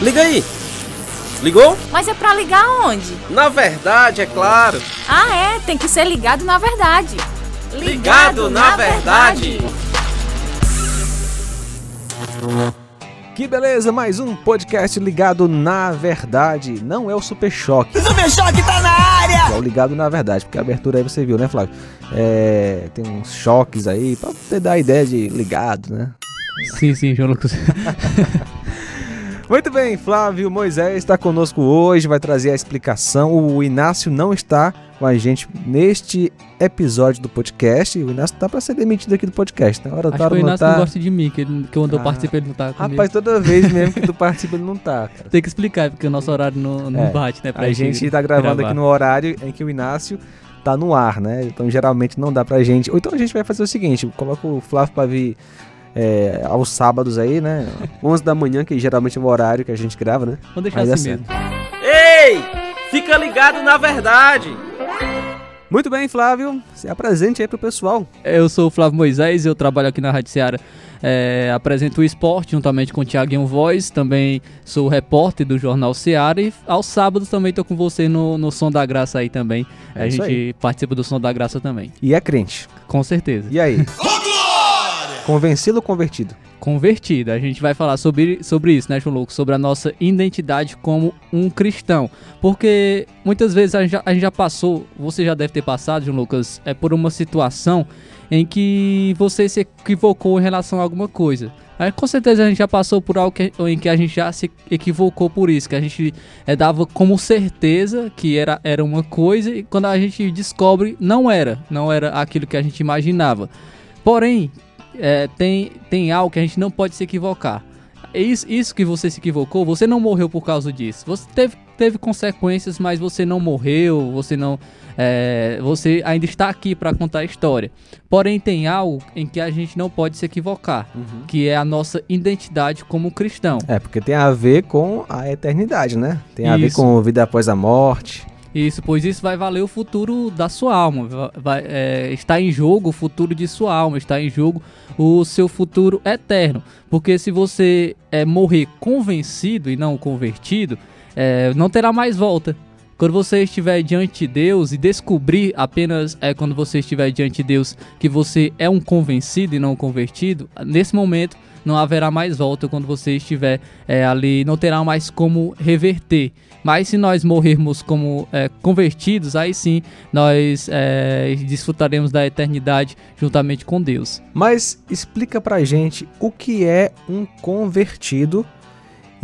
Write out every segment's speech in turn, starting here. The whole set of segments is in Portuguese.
Liga aí. Ligou? Mas é pra ligar onde? Na verdade, é claro. Ah, tem que ser ligado na verdade. Ligado na verdade. Que beleza, mais um podcast ligado na verdade. Não é o Super Choque. O Super Choque tá na área! É o ligado na verdade, porque a abertura aí você viu, né, Flávio? Tem uns choques aí, pra você dar a ideia de ligado, né? Sim, João Lucas. Muito bem, Flávio Moisés está conosco hoje, vai trazer a explicação. O Inácio não está com a gente neste episódio do podcast. O Inácio tá para ser demitido aqui do podcast, né? Acho que o Inácio não gosta de mim, que quando eu participo ele não tá comigo. Rapaz, toda vez mesmo que tu participa ele não tá, cara. Tem que explicar, porque o nosso horário não bate, né? A gente tá gravando aqui no horário em que o Inácio tá no ar, né? Então geralmente não dá pra gente. Ou então a gente vai fazer o seguinte, coloca o Flávio pra vir aos sábados aí, né? 11 da manhã, que geralmente é o horário que a gente grava, né? Vamos deixar assim mesmo. Ei, fica ligado na verdade. Muito bem, Flávio, se apresente aí pro pessoal. Eu sou o Flávio Moisés, eu trabalho aqui na Rádio Ceará, apresento o esporte juntamente com o Thiaguinho Voz, também sou repórter do Jornal Ceará e aos sábados também tô com você no Som da Graça aí também. A gente participa do Som da Graça também. E é crente? Com certeza. E aí? Convencido ou convertido? Convertido. A gente vai falar sobre isso, né, João Lucas? Sobre a nossa identidade como um cristão. Porque muitas vezes a gente já passou, você já deve ter passado, João Lucas, por uma situação em que você se equivocou em relação a alguma coisa. Aí, com certeza a gente já passou por algo em que a gente já se equivocou por isso, que a gente dava como certeza que era uma coisa e quando a gente descobre não era aquilo que a gente imaginava. Porém, tem algo que a gente não pode se equivocar. Isso que você se equivocou, você não morreu por causa disso. Você teve consequências, mas você não morreu, você ainda está aqui para contar a história. Porém, tem algo em que a gente não pode se equivocar, que é a nossa identidade como cristão. Porque tem a ver com a eternidade, né? Tem a ver com vida após a morte. Isso, pois isso vai valer o futuro da sua alma, está em jogo o futuro de sua alma, está em jogo o seu futuro eterno, porque se você morrer convencido e não convertido, não terá mais volta. Quando você estiver diante de Deus e descobrir apenas quando você estiver diante de Deus que você é um convencido e não convertido, nesse momento não haverá mais volta. Quando você estiver ali, não terá mais como reverter. Mas se nós morrermos como convertidos, aí sim nós desfrutaremos da eternidade juntamente com Deus. Mas explica pra gente o que é um convertido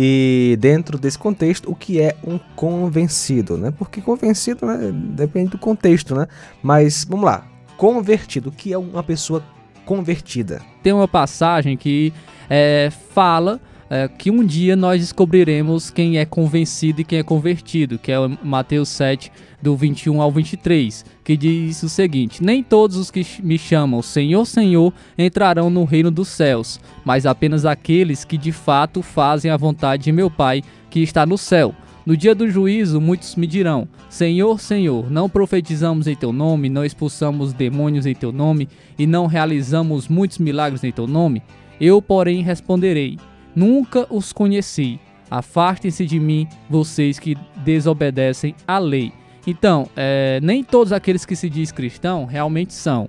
e dentro desse contexto o que é um convencido, né? Porque convencido, né, depende do contexto, né? Mas vamos lá, convertido, o que é uma pessoa convertida? Tem uma passagem que fala que um dia nós descobriremos quem é convencido e quem é convertido, que é Mateus 7, do 21 ao 23, que diz o seguinte: nem todos os que me chamam Senhor, Senhor entrarão no reino dos céus, mas apenas aqueles que de fato fazem a vontade de meu Pai que está no céu. No dia do juízo, muitos me dirão: Senhor, Senhor, não profetizamos em teu nome, não expulsamos demônios em teu nome e não realizamos muitos milagres em teu nome? Eu, porém, responderei: nunca os conheci. Afastem-se de mim, vocês que desobedecem à lei. Então, nem todos aqueles que se diz cristão realmente são.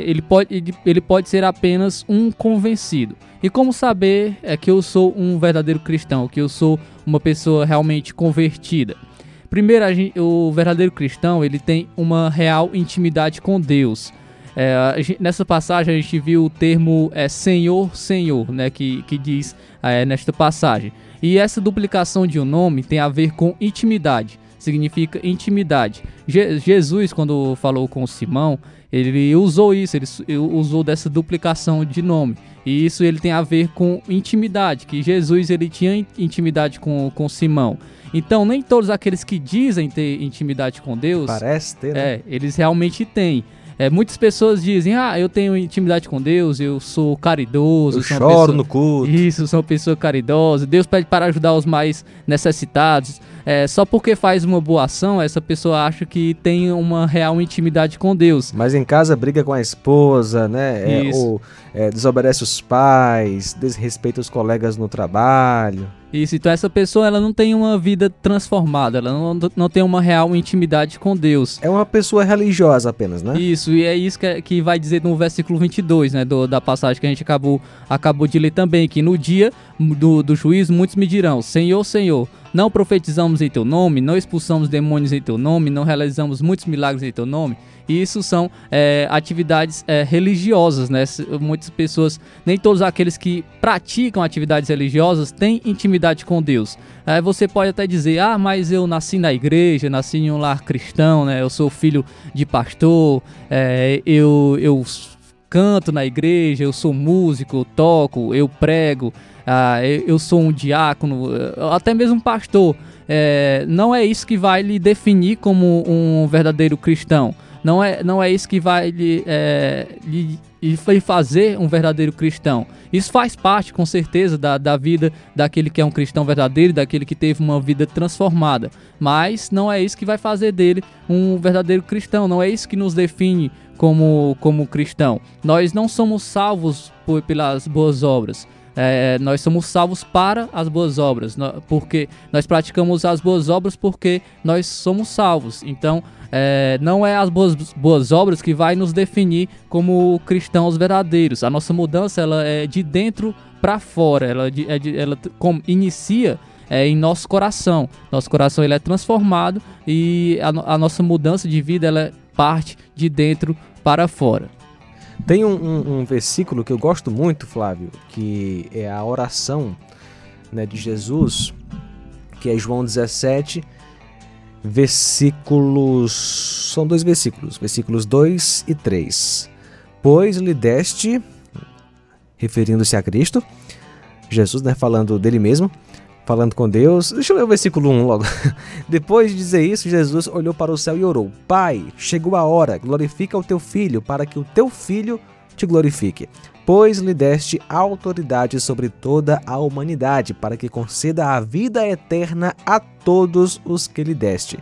Ele pode ser apenas um convencido. E como saber que eu sou um verdadeiro cristão, que eu sou uma pessoa realmente convertida? Primeiro, o verdadeiro cristão ele tem uma real intimidade com Deus. Nessa passagem a gente viu o termo Senhor, Senhor, né, que diz nesta passagem. E essa duplicação de um nome tem a ver com intimidade, significa intimidade. Jesus, quando falou com Simão, ele usou isso, ele usou dessa duplicação de nome. E isso ele tem a ver com intimidade, que Jesus ele tinha intimidade com Simão. Então nem todos aqueles que dizem ter intimidade com Deus, parece ter, né? Eles realmente têm. Muitas pessoas dizem: eu tenho intimidade com Deus, eu sou caridoso, eu choro no culto. Isso, sou uma pessoa caridosa, Deus pede para ajudar os mais necessitados. Só porque faz uma boa ação, essa pessoa acha que tem uma real intimidade com Deus. Mas em casa briga com a esposa, né? Ou desobedece os pais, desrespeita os colegas no trabalho. Isso, então essa pessoa ela não tem uma vida transformada, ela não tem uma real intimidade com Deus. É uma pessoa religiosa apenas, né? Isso, e é isso que vai dizer no versículo 22, né, da passagem que a gente acabou de ler também, que no dia do juízo muitos me dirão, Senhor, Senhor, não profetizamos em teu nome, não expulsamos demônios em teu nome, não realizamos muitos milagres em teu nome. E isso são atividades religiosas, né? Muitas pessoas, nem todos aqueles que praticam atividades religiosas têm intimidade com Deus. Você pode até dizer, mas eu nasci na igreja, nasci em um lar cristão, né? Eu sou filho de pastor, eu canto na igreja, eu sou músico, eu toco, eu prego, eu sou um diácono, até mesmo um pastor. Não é isso que vai lhe definir como um verdadeiro cristão. Não é isso que vai lhe fazer um verdadeiro cristão. Isso faz parte, com certeza, da vida daquele que é um cristão verdadeiro, daquele que teve uma vida transformada. Mas não é isso que vai fazer dele um verdadeiro cristão. Não é isso que nos define como cristão. Nós não somos salvos pelas boas obras. Nós somos salvos para as boas obras, porque nós praticamos as boas obras porque nós somos salvos. Então, não é as boas obras que vai nos definir como cristãos verdadeiros. A nossa mudança ela é de dentro para fora, ela inicia em nosso coração. Nosso coração ele é transformado e a nossa mudança de vida ela parte de dentro para fora. Tem um versículo que eu gosto muito, Flávio, que é a oração, né, de Jesus, que é João 17, são 2 versículos, versículos 2 e 3. Pois lhe deste, referindo-se a Cristo, Jesus, né, falando dele mesmo, falando com Deus. Deixa eu ler o versículo 1 logo. Depois de dizer isso, Jesus olhou para o céu e orou: Pai, chegou a hora, glorifica o teu Filho, para que o teu Filho te glorifique. Pois lhe deste autoridade sobre toda a humanidade, para que conceda a vida eterna a todos os que lhe deste.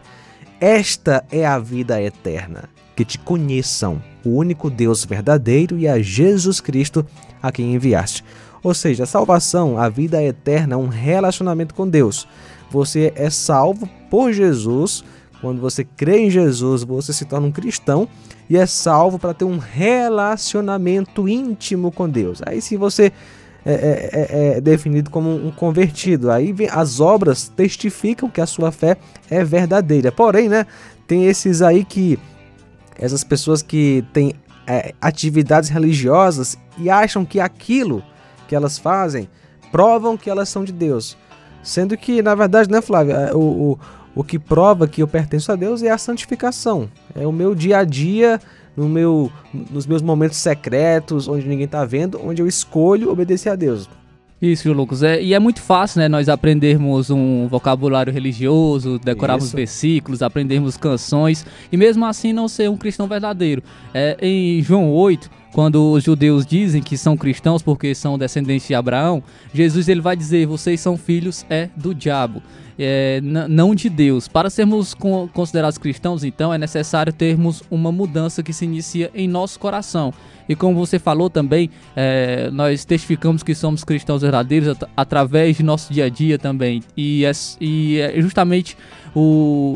Esta é a vida eterna, que te conheçam, o único Deus verdadeiro, e a Jesus Cristo, a quem enviaste. Ou seja, a salvação, a vida eterna, é um relacionamento com Deus. Você é salvo por Jesus. Quando você crê em Jesus, você se torna um cristão e é salvo para ter um relacionamento íntimo com Deus. Aí sim você é definido como um convertido. Aí as obras testificam que a sua fé é verdadeira. Porém, né, tem essas pessoas que têm atividades religiosas e acham que aquilo que elas fazem provam que elas são de Deus. Sendo que, na verdade, né, Flávio, o que prova que eu pertenço a Deus é a santificação. É o meu dia a dia, nos meus momentos secretos, onde ninguém está vendo, onde eu escolho obedecer a Deus. Isso, Lucas. E é muito fácil, né, nós aprendermos um vocabulário religioso, decorarmos versículos, aprendermos canções e mesmo assim não ser um cristão verdadeiro. Em João 8, quando os judeus dizem que são cristãos porque são descendentes de Abraão, Jesus ele vai dizer: vocês são filhos do diabo, não de Deus. Para sermos considerados cristãos, então, é necessário termos uma mudança que se inicia em nosso coração. E como você falou também, nós testificamos que somos cristãos verdadeiros através de nosso dia a dia também. E é justamente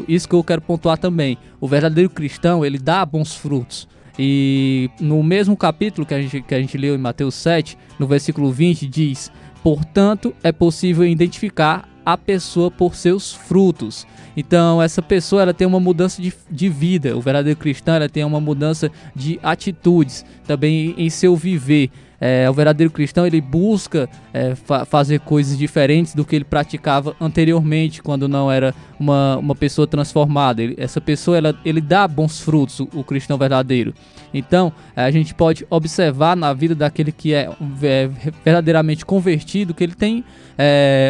isso que eu quero pontuar também. O verdadeiro cristão, ele dá bons frutos. E no mesmo capítulo que a gente leu em Mateus 7, no versículo 20, diz: portanto, é possível identificar a pessoa por seus frutos. Então, essa pessoa ela tem uma mudança de vida. O verdadeiro cristão ela tem uma mudança de atitudes, também em seu viver. O verdadeiro cristão ele busca fazer coisas diferentes do que ele praticava anteriormente, quando não era uma pessoa transformada. Essa pessoa ele dá bons frutos, o cristão verdadeiro. Então, a gente pode observar na vida daquele que é verdadeiramente convertido, que ele tem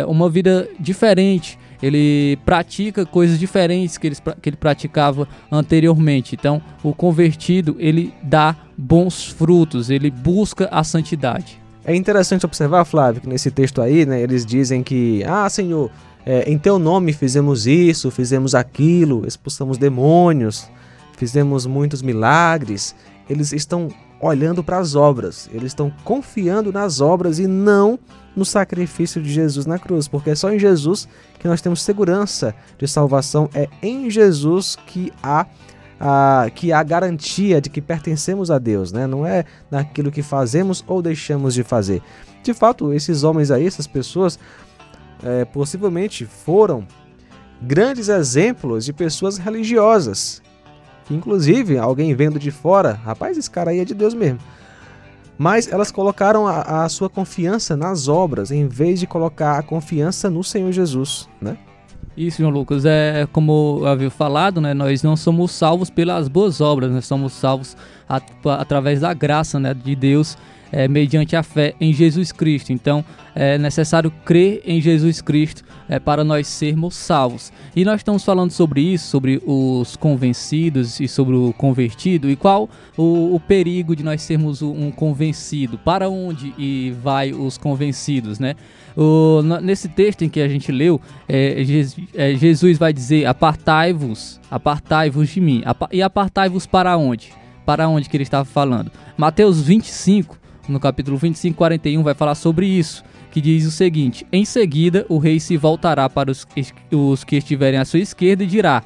uma vida diferente. Ele pratica coisas diferentes que ele praticava anteriormente. Então, o convertido, ele dá bons frutos, ele busca a santidade. É interessante observar, Flávio, que nesse texto aí, né, eles dizem que, Senhor, em teu nome fizemos isso, fizemos aquilo, expulsamos demônios, fizemos muitos milagres. Eles estão olhando para as obras, eles estão confiando nas obras e não no sacrifício de Jesus na cruz, porque é só em Jesus que nós temos segurança de salvação, é em Jesus que há a garantia de que pertencemos a Deus, né? Não é naquilo que fazemos ou deixamos de fazer. De fato, esses homens aí, essas pessoas, possivelmente foram grandes exemplos de pessoas religiosas. Inclusive, alguém vendo de fora, rapaz, esse cara aí é de Deus mesmo. Mas elas colocaram a sua confiança nas obras, em vez de colocar a confiança no Senhor Jesus, né? Isso, João Lucas, como eu havia falado, né, nós não somos salvos pelas boas obras, nós somos salvos através da graça, né, de Deus, mediante a fé em Jesus Cristo. Então, é necessário crer em Jesus Cristo para nós sermos salvos. E nós estamos falando sobre isso, sobre os convencidos e sobre o convertido, e qual o perigo de nós sermos um convencido, para onde vai os convencidos, né? Nesse texto em que a gente leu, Jesus vai dizer: apartai-vos de mim. E apartai-vos para onde? Para onde que ele estava falando? Mateus 25, no capítulo 25, 41, vai falar sobre isso, que diz o seguinte: em seguida o rei se voltará para os que estiverem à sua esquerda e dirá: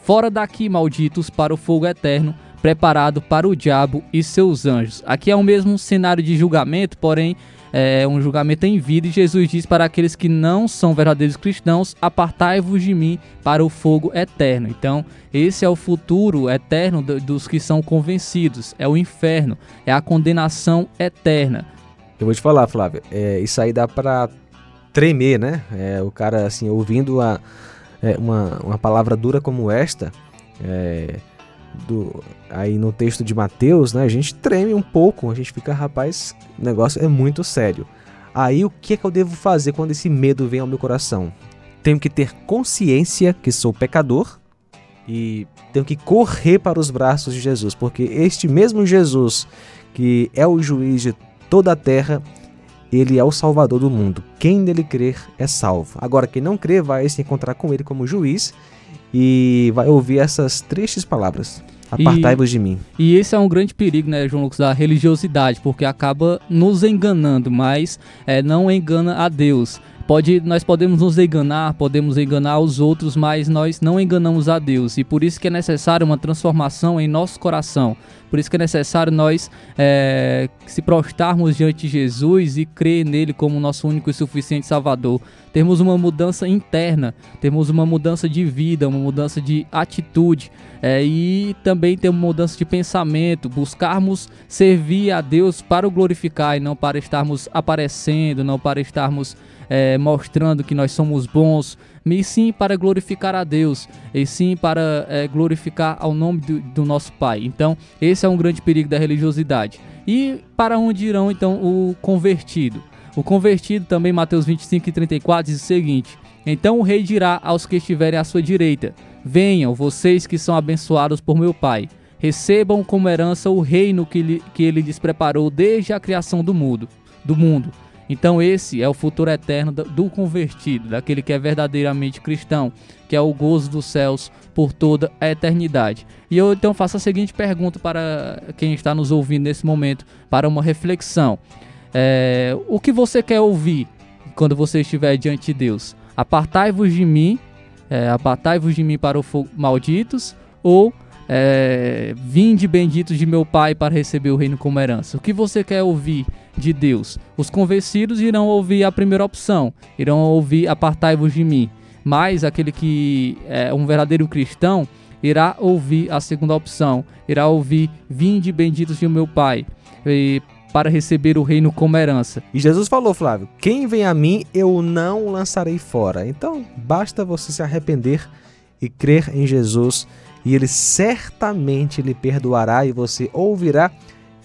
fora daqui, malditos, para o fogo eterno, preparado para o diabo e seus anjos. Aqui é o mesmo cenário de julgamento, porém é um julgamento em vida, e Jesus diz para aqueles que não são verdadeiros cristãos: apartai-vos de mim para o fogo eterno. Então, esse é o futuro eterno dos que são convencidos, é o inferno, é a condenação eterna. Eu vou te falar, Flávio, isso aí dá para tremer, né? O cara, assim, ouvindo uma palavra dura como esta, aí no texto de Mateus, né, a gente treme um pouco, a gente fica, rapaz, o negócio é muito sério. Aí o que é que eu devo fazer quando esse medo vem ao meu coração? Tenho que ter consciência que sou pecador e tenho que correr para os braços de Jesus, porque este mesmo Jesus, que é o juiz de toda a terra, ele é o salvador do mundo. Quem nele crer é salvo. Agora, quem não crer vai se encontrar com ele como juiz e vai ouvir essas tristes palavras: apartai-vos de mim. E esse é um grande perigo, né, João Lucas, da religiosidade, porque acaba nos enganando, mas não engana a Deus. Nós podemos nos enganar, podemos enganar os outros, mas nós não enganamos a Deus. E por isso que é necessário uma transformação em nosso coração. Por isso que é necessário nós se prostrarmos diante de Jesus e crer nele como nosso único e suficiente Salvador. Termos uma mudança interna, termos uma mudança de vida, uma mudança de atitude, e também ter uma mudança de pensamento, buscarmos servir a Deus para o glorificar e não para estarmos aparecendo, não para estarmos mostrando que nós somos bons, e sim para glorificar a Deus, e sim para glorificar ao nome do nosso Pai. Então, esse é um grande perigo da religiosidade. E para onde irão, então, o convertido? O convertido, também, Mateus 25 e 34, diz o seguinte: então o rei dirá aos que estiverem à sua direita: venham, vocês que são abençoados por meu Pai, recebam como herança o reino que ele lhes preparou desde a criação do mundo. Então esse é o futuro eterno do convertido, daquele que é verdadeiramente cristão, que é o gozo dos céus por toda a eternidade. E eu então faço a seguinte pergunta para quem está nos ouvindo nesse momento, para uma reflexão: o que você quer ouvir quando você estiver diante de Deus? Apartai-vos de mim para o fogo, malditos, ou vinde benditos de meu Pai para receber o reino como herança? O que você quer ouvir de Deus? Os convencidos irão ouvir a primeira opção, irão ouvir apartai-vos de mim, mas aquele que é um verdadeiro cristão irá ouvir a segunda opção, irá ouvir vinde benditos de meu Pai para receber o reino como herança. E Jesus falou, Flávio: quem vem a mim eu não o lançarei fora. Então basta você se arrepender e crer em Jesus, e ele certamente lhe perdoará, e você ouvirá: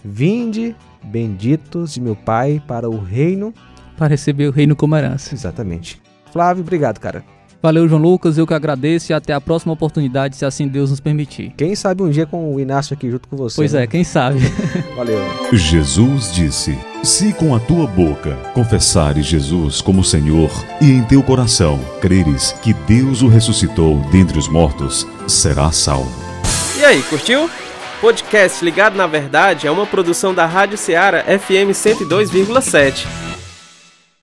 vinde benditos de meu Pai para o reino, para receber o reino como herança. Exatamente. Flávio, obrigado, cara. Valeu, João Lucas, eu que agradeço, e até a próxima oportunidade, se assim Deus nos permitir. Quem sabe um dia com o Inácio aqui junto com você. Pois né? Quem sabe. Valeu. Jesus disse: se com a tua boca confessares Jesus como Senhor e em teu coração creres que Deus o ressuscitou dentre os mortos, serás salvo. E aí, curtiu? Podcast Ligado na Verdade é uma produção da Rádio Ceará FM 102,7.